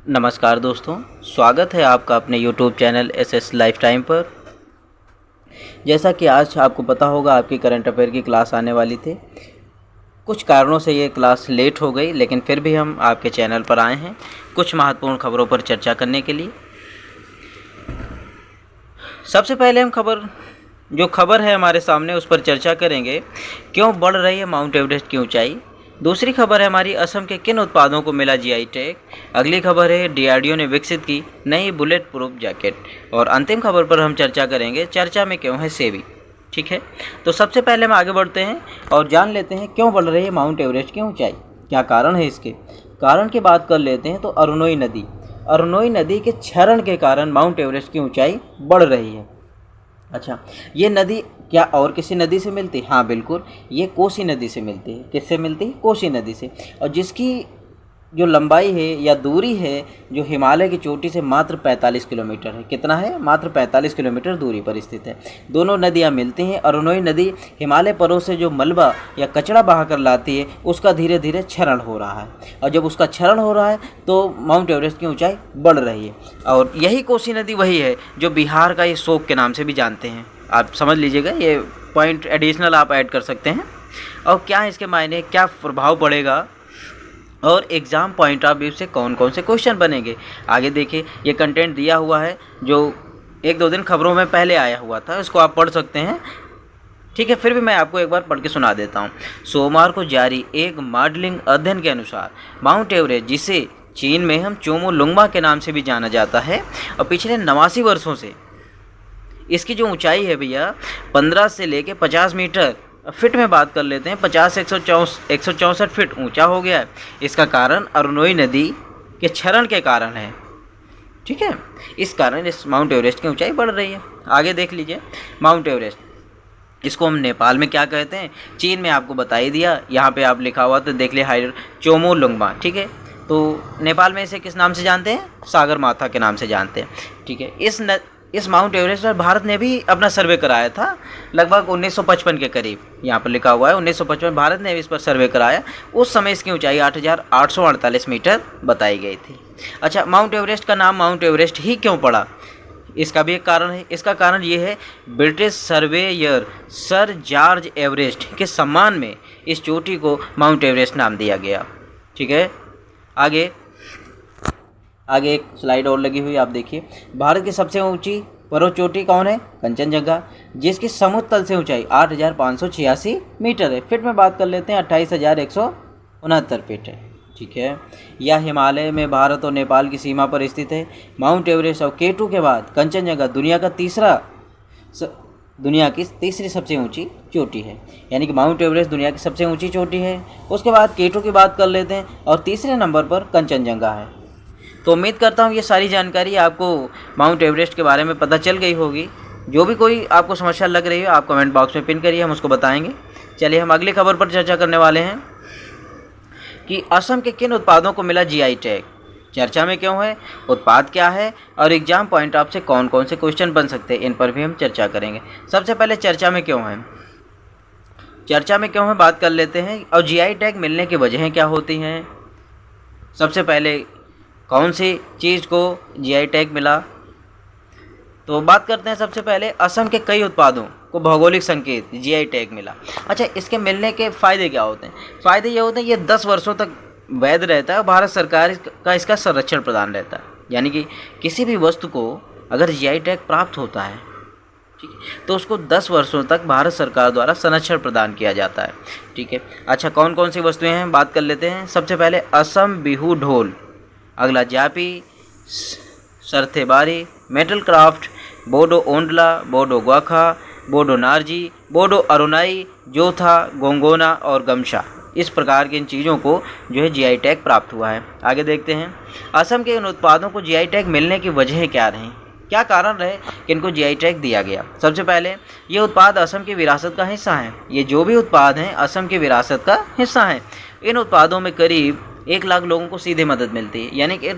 नमस्कार दोस्तों, स्वागत है आपका अपने YouTube channel SS life time पर। जैसा कि आज आपको पता होगा आपकी करंट अफेयर की क्लास आने वाली थी। कुछ कारणों से ये क्लास लेट हो गई, लेकिन फिर भी हम आपके चैनल पर आए हैं कुछ महत्वपूर्ण खबरों पर चर्चा करने के लिए। सबसे पहले हम खबर है हमारे सामने उस पर चर्चा करेंगे। क्यों बढ़ रही है माउंट एवरेस्ट की ऊंचाई। दूसरी खबर है हमारी, असम के किन उत्पादों को मिला जीआई टैग। अगली खबर है, डीआरडीओ ने विकसित की नई बुलेट प्रूफ जैकेट। और अंतिम खबर पर हम चर्चा करेंगे, चर्चा में क्यों है सेबी। ठीक है, तो सबसे पहले हम आगे बढ़ते हैं और जान लेते हैं क्यों बढ़ रही है माउंट एवरेस्ट की ऊंचाई, क्या कारण है इसके। कारण की बात कर लेते हैं तो अरुणोई नदी के क्षरण के कारण माउंट एवरेस्ट की ऊंचाई बढ़ रही है। अच्छा, ये नदी क्या और किसी नदी से मिलती है? हाँ बिल्कुल, ये कोसी नदी से मिलती है। किससे मिलती है? कोसी नदी से। और जिसकी जो लंबाई है या दूरी है जो हिमालय की चोटी से मात्र 45 किलोमीटर है। कितना है? मात्र 45 किलोमीटर दूरी पर स्थित है। दोनों नदियाँ मिलती हैं। अरुणोई नदी हिमालय पर्वत से जो मलबा या कचरा बहा कर लाती है उसका धीरे धीरे क्षरण हो रहा है, और जब उसका क्षरण हो रहा है तो माउंट एवरेस्ट की ऊंचाई बढ़ रही है। और यही कोसी नदी वही है जो बिहार का ये शोक के नाम से भी जानते हैं। आप समझ लीजिएगा, ये पॉइंट एडिशनल आप ऐड कर सकते हैं। और क्या इसके मायने, क्या प्रभाव पड़ेगा और एग्ज़ाम पॉइंट ऑफ व्यू से कौन कौन से क्वेश्चन बनेंगे, आगे देखिए। ये कंटेंट दिया हुआ है जो 1-2 दिन खबरों में पहले आया हुआ था, इसको आप पढ़ सकते हैं। ठीक है, फिर भी मैं आपको एक बार पढ़ के सुना देता हूँ। सोमवार को जारी एक मॉडलिंग अध्ययन के अनुसार माउंट एवरेस्ट, जिसे चीन में हम चोमोलुंगमा के नाम से भी जाना जाता है, और पिछले 89 वर्षों से इसकी जो ऊंचाई है भैया 15 से लेके 50 मीटर, फिट में बात कर लेते हैं, 50 से 164 फिट ऊंचा हो गया है। इसका कारण अरुणोई नदी के क्षरण के कारण है। ठीक है, इस कारण इस माउंट एवरेस्ट की ऊंचाई बढ़ रही है। आगे देख लीजिए, माउंट एवरेस्ट, इसको हम नेपाल में क्या कहते हैं, चीन में आपको बता ही दिया। यहाँ पे आप लिखा हुआ तो देख लिया, चोमोलुंगमा। ठीक है, तो नेपाल में इसे किस नाम से जानते हैं? सागर माथा के नाम से जानते हैं। ठीक है, इस माउंट एवरेस्ट पर भारत ने भी अपना सर्वे कराया था लगभग 1955 के करीब। यहाँ पर लिखा हुआ है 1955 भारत ने इस पर सर्वे कराया। उस समय इसकी ऊंचाई 8,848 मीटर बताई गई थी। अच्छा, माउंट एवरेस्ट का नाम माउंट एवरेस्ट ही क्यों पड़ा, इसका भी एक कारण है। इसका कारण ये है, British surveyor sir George Everest के सम्मान में इस चोटी को माउंट एवरेस्ट नाम दिया गया। ठीक है, आगे एक स्लाइड और लगी हुई, आप देखिए। भारत की सबसे ऊंची पर्वत चोटी कौन है? कंचनजंगा, जिसकी समुद्र तल से ऊंचाई 8,586 मीटर है। फिट में बात कर लेते हैं, 28,169 फीट है। ठीक है, यह हिमालय में भारत और नेपाल की सीमा पर स्थित है। माउंट एवरेस्ट और K2 के बाद कंचनजंगा दुनिया की तीसरी सबसे ऊंची चोटी है। यानी कि माउंट एवरेस्ट दुनिया की सबसे ऊंची चोटी है। उसके बाद K2 की बात कर लेते हैं, और तीसरे नंबर पर कंचनजंगा है। तो उम्मीद करता हूँ ये सारी जानकारी आपको माउंट एवरेस्ट के बारे में पता चल गई होगी। जो भी कोई आपको समस्या लग रही हो आप कमेंट बॉक्स में पिन करिए, हम उसको बताएंगे। चलिए, हम अगली खबर पर चर्चा करने वाले हैं कि असम के किन उत्पादों को मिला जीआई टैग। चर्चा में क्यों है, उत्पाद क्या है, और एग्जाम पॉइंट ऑफ से कौन कौन से क्वेश्चन बन सकते हैं, इन पर भी हम चर्चा करेंगे। सबसे पहले चर्चा में क्यों है बात कर लेते हैं, और जीआई टैग मिलने की वजहें क्या होती हैं। सबसे पहले कौन सी चीज़ को जीआई टैग मिला, तो बात करते हैं। सबसे पहले असम के कई उत्पादों को भौगोलिक संकेत जीआई टैग मिला। अच्छा, इसके मिलने के फ़ायदे क्या होते हैं? फ़ायदे ये होते हैं, ये 10 वर्षों तक वैध रहता है और भारत सरकार का इसका संरक्षण प्रदान रहता है। यानी कि किसी भी वस्तु को अगर जीआई टैग प्राप्त होता है, ठीक है, तो उसको 10 वर्षों तक भारत सरकार द्वारा संरक्षण प्रदान किया जाता है। ठीक है, अच्छा, कौन कौन सी वस्तुएँ हैं बात कर लेते हैं। सबसे पहले असम बिहू ढोल, अगला जापी, सरथेबारी, मेटल क्राफ्ट, बोडो ओंडला, बोडो ग्वाखा, बोडो नारजी, बोडो अरुणाई, जोथा, गोंगोना और गमशा। इस प्रकार की इन चीज़ों को जो है जीआई टैग प्राप्त हुआ है। आगे देखते हैं, असम के इन उत्पादों को जीआई टैग मिलने की वजह क्या रहीं, क्या कारण रहे कि इनको जीआई टैग दिया गया। सबसे पहले, ये उत्पाद असम की विरासत का हिस्सा हैं। ये जो भी उत्पाद हैं असम की विरासत का हिस्सा हैं। इन उत्पादों में करीब 1 लाख लोगों को सीधे मदद मिलती है। यानी कि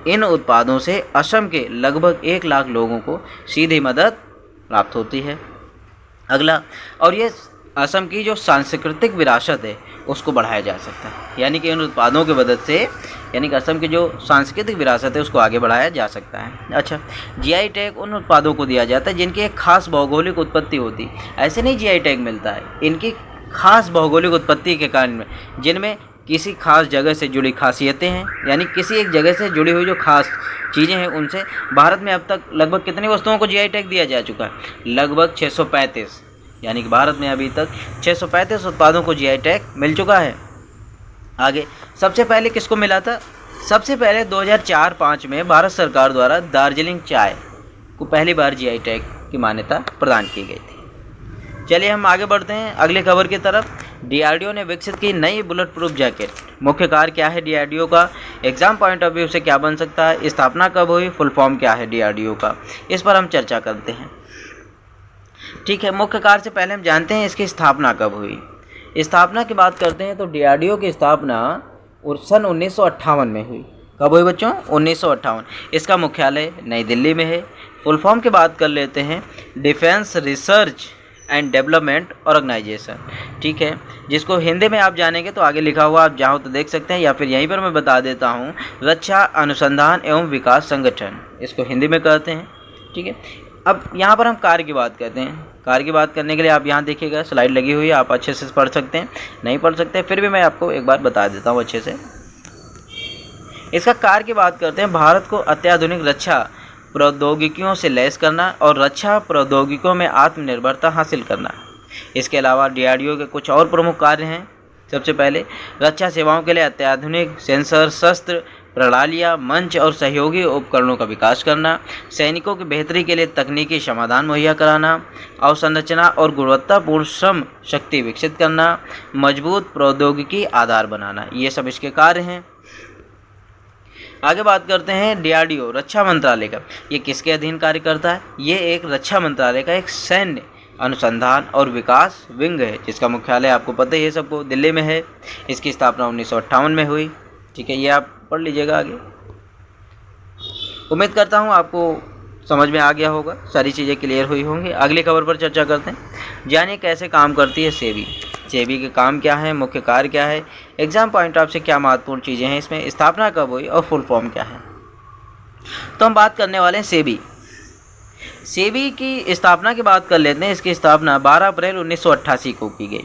इन उत्पादों से असम के लगभग 1 लाख लोगों को सीधी मदद प्राप्त होती है। अगला, और ये असम की जो सांस्कृतिक विरासत है उसको बढ़ाया जा सकता है, यानी कि इन उत्पादों की मदद से, यानी कि असम की जो सांस्कृतिक विरासत है उसको आगे बढ़ाया जा सकता है। अच्छा, जीआई टैग उन उत्पादों को दिया जाता है जिनकी एक खास भौगोलिक उत्पत्ति होती है। ऐसे नहीं जीआई टैग मिलता है, इनकी खास भौगोलिक उत्पत्ति के कारण, जिनमें किसी खास जगह से जुड़ी खासियतें हैं, यानी किसी एक जगह से जुड़ी हुई जो खास चीज़ें हैं उनसे। भारत में अब तक लगभग कितनी वस्तुओं को जीआई टैग दिया जा चुका है? लगभग 635, यानी कि भारत में अभी तक 635 उत्पादों को जीआई टैग मिल चुका है। आगे सबसे पहले किसको मिला था? सबसे पहले 2004-05 में भारत सरकार द्वारा दार्जिलिंग चाय को पहली बार जीआई टैग की मान्यता प्रदान की गई थी। चलिए हम आगे बढ़ते हैं अगली खबर की तरफ। डीआरडीओ ने विकसित की नई बुलेट प्रूफ जैकेट। मुख्य कार्य क्या है डीआरडीओ का? एग्जाम पॉइंट ऑफ व्यू से क्या बन सकता है? स्थापना कब हुई? फुल फॉर्म क्या है डीआरडीओ का? इस पर हम चर्चा करते हैं। ठीक है, मुख्य कार्य से पहले हम जानते हैं इसकी स्थापना कब हुई। स्थापना की बात करते हैं तो डीआरडीओ की स्थापना सन 1958 में हुई। कब हुई बच्चों? 1958। इसका मुख्यालय नई दिल्ली में है। फुल फॉर्म की बात कर लेते हैं, defence research and development organisation. ठीक है, जिसको हिंदी में आप जानेंगे तो आगे लिखा हुआ आप चाहो तो देख सकते हैं, या फिर यहीं पर मैं बता देता हूँ, रक्षा अनुसंधान एवं विकास संगठन, इसको हिंदी में कहते हैं। ठीक है, अब यहाँ पर हम कार्य की बात करते हैं। कार्य की बात करने के लिए आप यहाँ देखिएगा, स्लाइड लगी हुई है, आप अच्छे से पढ़ सकते हैं, नहीं पढ़ सकते फिर भी मैं आपको एक बार बता देता हूँ अच्छे से। इसका कार्य की बात करते हैं, भारत को अत्याधुनिक रक्षा प्रौद्योगिकियों से लैस करना और रक्षा प्रौद्योगिकियों में आत्मनिर्भरता हासिल करना। इसके अलावा डीआरडीओ के कुछ और प्रमुख कार्य हैं। सबसे पहले, रक्षा सेवाओं के लिए अत्याधुनिक सेंसर, शस्त्र प्रणालियाँ, मंच और सहयोगी उपकरणों का विकास करना, सैनिकों की बेहतरी के लिए तकनीकी समाधान मुहैया कराना, अवसंरचना और गुणवत्तापूर्ण श्रम शक्ति विकसित करना, मजबूत प्रौद्योगिकी आधार बनाना, ये सब इसके कार्य हैं। आगे बात करते हैं डीआरडीओ रक्षा मंत्रालय का। ये किसके अधीन कार्य करता है? ये एक रक्षा मंत्रालय का एक सैन्य अनुसंधान और विकास विंग है, जिसका मुख्यालय आपको पता ही है सबको, दिल्ली में है। इसकी स्थापना 1958 में हुई। ठीक है, ये आप पढ़ लीजिएगा आगे। उम्मीद करता हूँ आपको समझ में आ गया होगा, सारी चीज़ें क्लियर हुई होंगी। अगली खबर पर चर्चा करते हैं। जानिए कैसे काम करती है सेबी। सेबी के काम क्या है, मुख्य कार्य क्या है, एग्जाम पॉइंट ऑफ से क्या महत्वपूर्ण चीज़ें हैं इसमें, स्थापना कब हुई और फुल फॉर्म क्या है। तो हम बात करने वाले हैं सेबी। सेबी की स्थापना की बात कर लेते हैं। इसकी स्थापना 12 अप्रैल 1988 को की गई।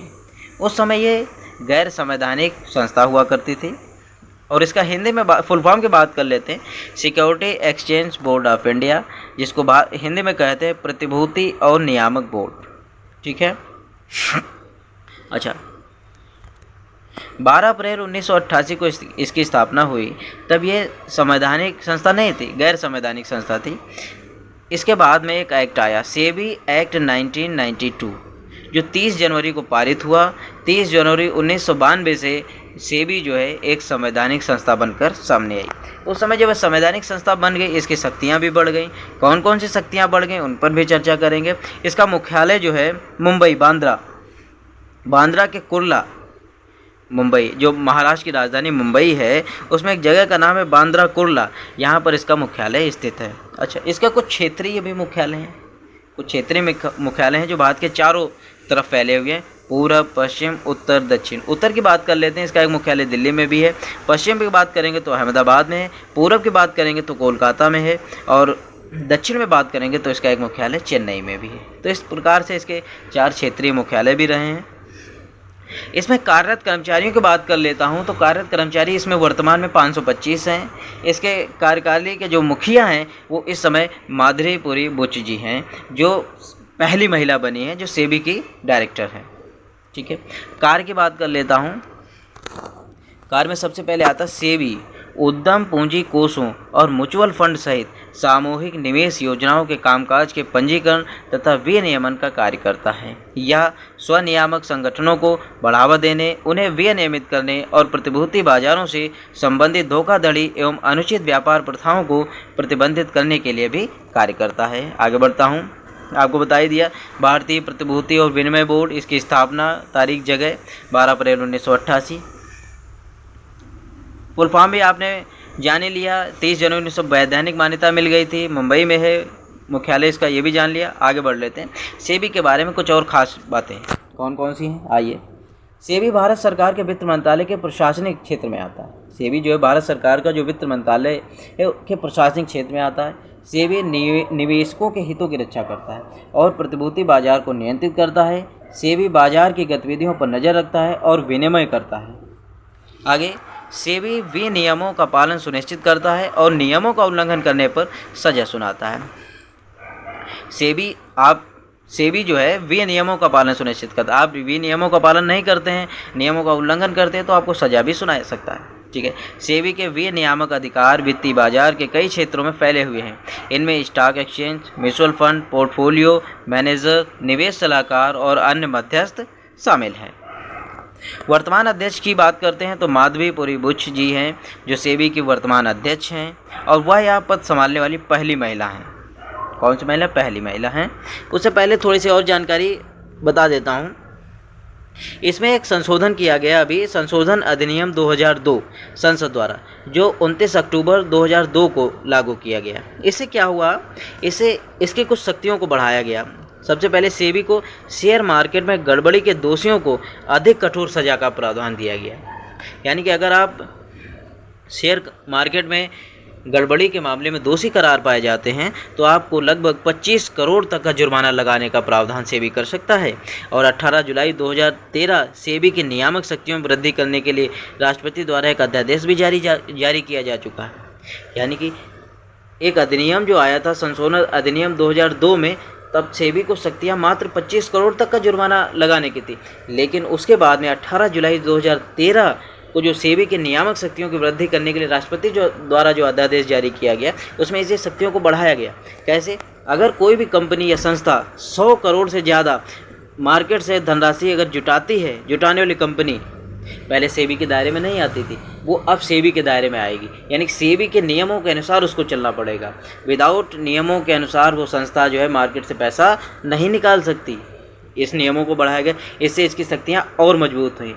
उस समय ये गैर संवैधानिक संस्था हुआ करती थी। और इसका हिंदी में फुल फॉर्म की बात कर लेते हैं, security exchange board of India, जिसको हिंदी में कहते हैं प्रतिभूति और नियामक बोर्ड। ठीक है, अच्छा, 12 अप्रैल 1988 को इसकी स्थापना हुई। तब ये संवैधानिक संस्था नहीं थी, गैर संवैधानिक संस्था थी। इसके बाद में एक एक्ट आया, सेबी एक्ट 1992, जो 30 जनवरी को पारित हुआ। 30 जनवरी 1992 से सेबी जो है एक संवैधानिक संस्था बनकर सामने आई। उस समय जब संवैधानिक संस्था बन गई, इसकी शक्तियाँ भी बढ़ गई। कौन कौन सी शक्तियाँ बढ़ गई उन पर भी चर्चा करेंगे। इसका मुख्यालय जो है मुंबई, बांद्रा के कुर्ला, मुंबई, जो महाराष्ट्र की राजधानी मुंबई है, उसमें एक जगह का नाम है बांद्रा कुर्ला, यहाँ पर इसका मुख्यालय स्थित है। अच्छा, इसका कुछ क्षेत्रीय भी मुख्यालय हैं, कुछ क्षेत्रीय मुख्यालय हैं जो भारत के चारों तरफ फैले हुए हैं, पूर्व, पश्चिम, उत्तर, दक्षिण। उत्तर की बात कर लेते हैं, इसका एक मुख्यालय दिल्ली में भी है। पश्चिम की बात करेंगे तो अहमदाबाद में है। पूर्व की बात करेंगे तो कोलकाता में है। और दक्षिण में बात करेंगे तो इसका एक मुख्यालय चेन्नई में भी है। तो इस प्रकार से इसके 4 क्षेत्रीय मुख्यालय भी रहे हैं। इसमें कार्यरत कर्मचारियों की बात कर लेता हूं तो कार्यरत कर्मचारी इसमें वर्तमान में 525 हैं। इसके कार्यकारिणी के जो मुखिया हैं वो इस समय माधुरीपुरी बुच जी हैं, जो पहली महिला बनी है जो सेबी की डायरेक्टर हैं। ठीक है, कार्य की बात कर लेता हूं। कार्य में सबसे पहले आता सेबी उद्यम पूंजी कोषों और म्यूचुअल फंड सहित सामूहिक निवेश योजनाओं के कामकाज के पंजीकरण तथा विनियमन का कार्य करता है। यह स्वनियामक संगठनों को बढ़ावा देने, उन्हें विनियमित करने और प्रतिभूति बाजारों से संबंधित धोखाधड़ी एवं अनुचित व्यापार प्रथाओं को प्रतिबंधित करने के लिए भी कार्य करता है। आगे बढ़ता हूँ, आपको बता ही दिया भारतीय प्रतिभूति और विनिमय बोर्ड, इसकी स्थापना तारीख जगह 12 अप्रैल 1988। फुल फॉर्म भी आपने जान ही लिया, 30 जनवरी 1900 वैधानिक मान्यता मिल गई थी, मुंबई में है मुख्यालय इसका, ये भी जान लिया। आगे बढ़ लेते हैं, सेबी के बारे में कुछ और खास बातें। कौन कौन सी हैं आइए। सेबी भारत सरकार के वित्त मंत्रालय के प्रशासनिक क्षेत्र में आता है। सेबी जो है भारत सरकार का जो वित्त मंत्रालय है के प्रशासनिक क्षेत्र में आता है। सेबी निवेशकों के हितों की रक्षा करता है और प्रतिभूति बाजार को नियंत्रित करता है। सेबी बाजार की गतिविधियों पर नज़र रखता है और विनिमय करता है। आगे, सेबी विनियमों का पालन सुनिश्चित करता है और नियमों का उल्लंघन करने पर सजा सुनाता है। सेबी जो है विनियमों का पालन सुनिश्चित करता है। आप विनियमों का पालन नहीं करते हैं, नियमों का उल्लंघन करते हैं तो आपको सजा भी सुना सकता है। ठीक है। सेबी के विनियामक अधिकार वित्तीय बाजार के कई क्षेत्रों में फैले हुए हैं। इनमें stock exchange, mutual fund, portfolio manager, निवेश सलाहकार और अन्य मध्यस्थ शामिल हैं। वर्तमान अध्यक्ष की बात करते हैं तो माधवीपुरी बुच जी हैं जो सेबी की वर्तमान अध्यक्ष हैं और वह यह पद संभालने वाली पहली महिला हैं। कौन सी महिला? पहली महिला हैं। उससे पहले थोड़ी सी और जानकारी बता देता हूँ। इसमें एक संशोधन किया गया, अभी संशोधन अधिनियम 2002 संसद द्वारा, जो 29 अक्टूबर 2002 को लागू किया गया। इससे क्या हुआ? इसकी कुछ शक्तियों को बढ़ाया गया। सबसे पहले सेबी को शेयर मार्केट में गड़बड़ी के दोषियों को अधिक कठोर सजा का प्रावधान दिया गया। यानी कि अगर आप शेयर मार्केट में गड़बड़ी के मामले में दोषी करार पाए जाते हैं तो आपको लगभग 25 करोड़ तक का जुर्माना लगाने का प्रावधान सेबी कर सकता है। और 18 जुलाई 2013 सेबी की नियामक शक्तियों में वृद्धि करने के लिए राष्ट्रपति द्वारा एक अध्यादेश भी जारी किया जा चुका है। यानी कि एक अधिनियम जो आया था, संशोधन अधिनियम 2002 में, तब सेबी को शक्तियाँ मात्र 25 करोड़ तक का जुर्माना लगाने की थी। लेकिन उसके बाद में 18 जुलाई 2013 को जो सेबी के नियामक शक्तियों की वृद्धि करने के लिए राष्ट्रपति द्वारा जो अध्यादेश जारी किया गया, उसमें इसे शक्तियों को बढ़ाया गया। कैसे? अगर कोई भी कंपनी या संस्था 100 करोड़ से ज़्यादा मार्केट से धनराशि अगर जुटाती है, जुटाने वाली कंपनी पहले सेबी के दायरे में नहीं आती थी, वो अब सेबी के दायरे में आएगी। यानी कि सेबी के नियमों के अनुसार उसको चलना पड़ेगा। विदाउट नियमों के अनुसार वो संस्था जो है मार्केट से पैसा नहीं निकाल सकती। इस नियमों को बढ़ाया गया, इससे इसकी शक्तियाँ और मजबूत हुई।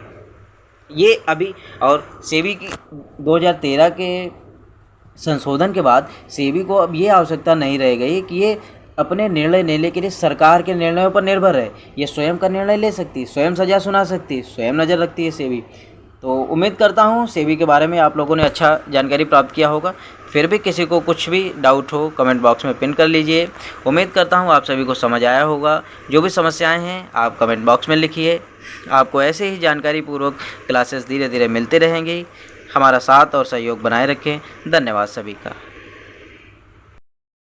ये अभी, और सेबी की 2013 के संशोधन के बाद सेबी को अब ये आवश्यकता नहीं रह गई कि ये अपने निर्णय लेने के लिए सरकार के निर्णयों पर निर्भर है। ये स्वयं का निर्णय ले सकती है, स्वयं सजा सुना सकती है, स्वयं नज़र रखती है सेबी। तो उम्मीद करता हूँ सेबी के बारे में आप लोगों ने अच्छा जानकारी प्राप्त किया होगा। फिर भी किसी को कुछ भी डाउट हो कमेंट बॉक्स में पिन कर लीजिए। उम्मीद करता हूँ आप सभी को समझ आया होगा। जो भी समस्याएं हैं आप कमेंट बॉक्स में लिखिए। आपको ऐसे ही जानकारी पूर्वक क्लासेस धीरे धीरे मिलते रहेंगी। हमारा साथ और सहयोग बनाए रखें। धन्यवाद सभी का।